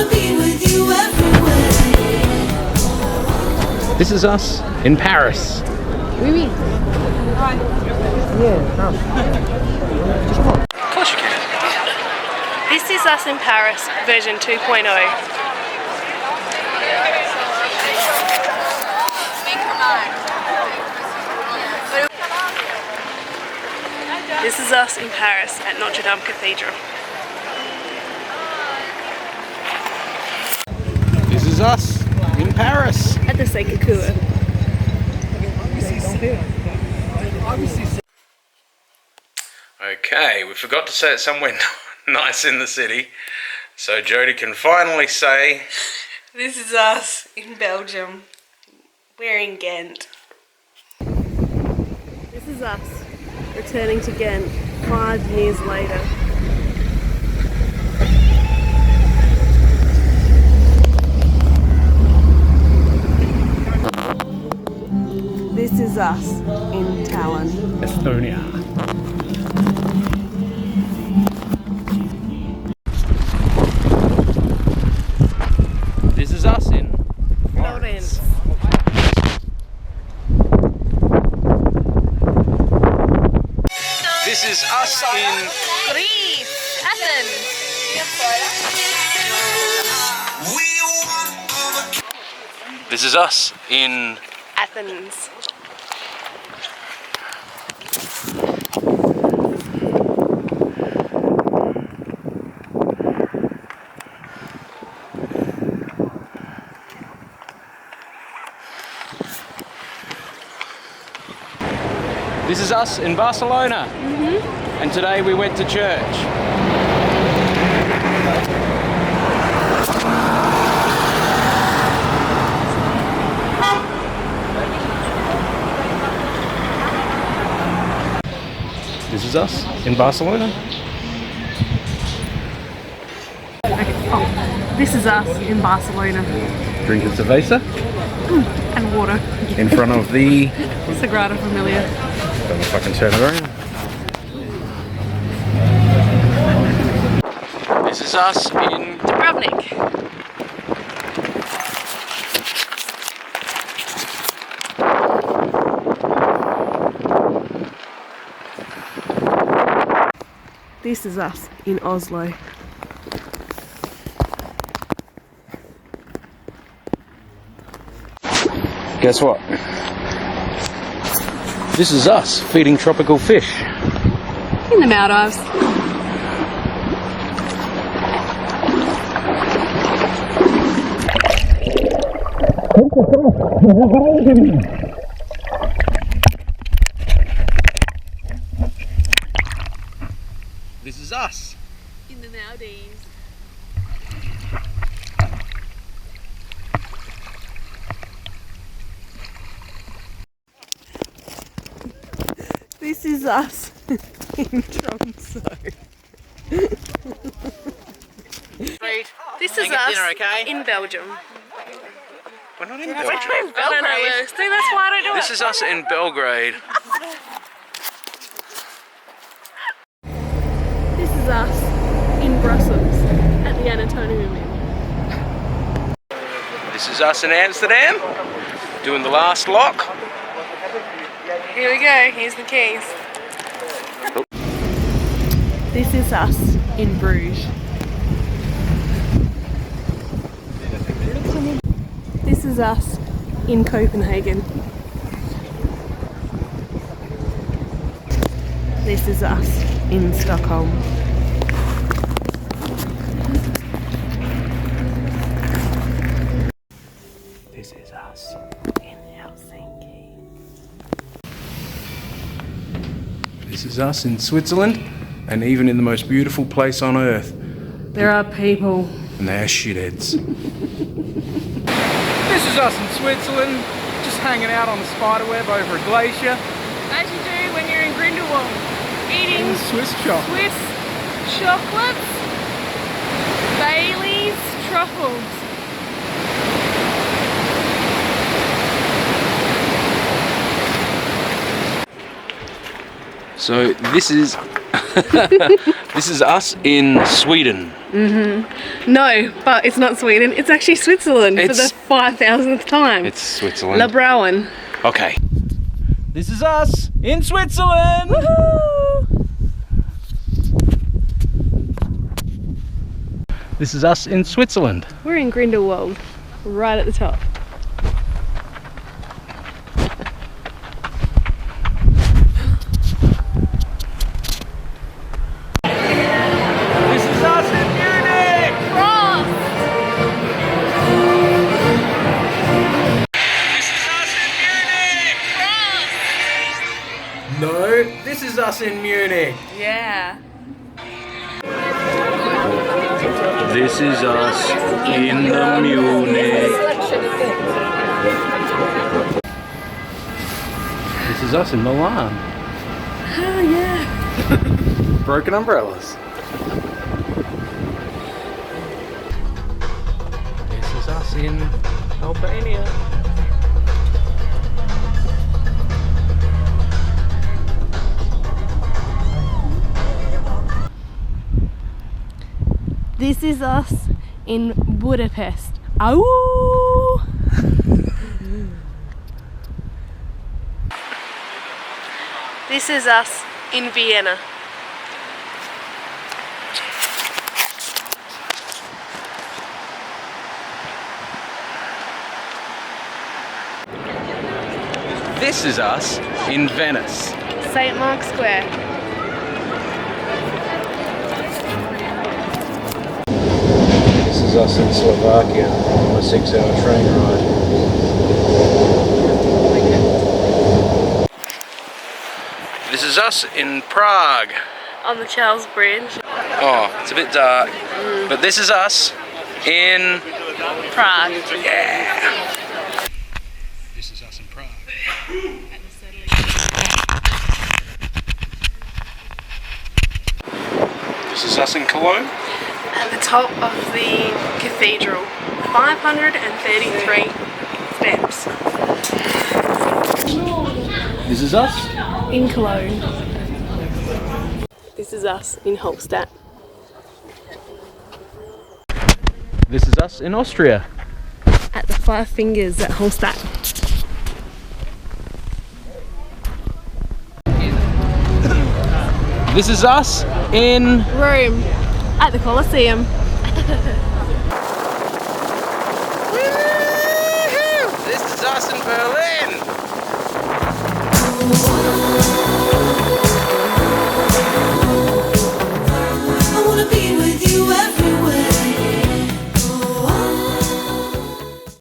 be with you everywhere. This is us in Paris. Oui, oui. Of course you can. This is us in Paris, version 2.0. This is us in Paris at Notre Dame Cathedral. This is us in Paris. At the Sacre Coeur. Okay, we forgot to say it somewhere nice in the city, so Jodie can finally say, This is us in Belgium. We're in Ghent. This is us returning to Ghent 5 years later. This is us in Tallinn. Estonia. This is us in Florence. This is us in Greece. Athens. This is us in Athens. This is us in Barcelona. And today we went to church. This is us in Barcelona. This is us in Barcelona. Drinking cerveza And water. in front of the... Sagrada Familia. Don't know if I can turn it around. This is us in Dubrovnik. This is us in Oslo. Guess what? This is us feeding tropical fish. In the Maldives. This is us. In the Maldives. This is us in Tromsø. This is us in Belgium. We're not in I Belgium. don't know where to see, that's why I don't do This is us in Belgrade. This is us in Brussels at the Anatomium. This is us in Amsterdam, doing the last lock. Here we go, here's the keys. This is us in Bruges. This is us in Copenhagen. This is us in Stockholm. This is us In Helsinki. This is us in Switzerland, and even in the most beautiful place on earth. There are people. And they're shitheads. This is us in Switzerland, just hanging out on the spiderweb over a glacier. As you do when you're in Grindelwald, eating In Swiss chocolate. Swiss chocolates, Bailey's truffles. So this is This is us in Sweden. No, but it's not Sweden. It's actually Switzerland for It's- the 5,000th time. It's Switzerland. Labrauen. Okay. This is us in Switzerland. This is us in Switzerland. We're in Grindelwald, right at the top. This is us in Munich. This is us in Munich. No, this is us in Munich. Yeah. This is us in the Munich. This is us in Milan. Oh yeah. Broken umbrellas. This is us in Albania. This is us in Budapest. Ow! This is us in Vienna. This is us in Venice. St. Mark's Square. This is us in Slovakia on a 6-hour train ride. This is us in Prague. On the Charles Bridge. Oh, it's a bit dark. But this is us in Prague. This is us in Prague. This is us in Cologne. At the top of the cathedral. 533 steps. This is us. In Cologne. This is us in Holstadt. This is us in Austria. At the Five Fingers at Holstadt. This is us in Rome. At the Colosseum. This is us in Berlin.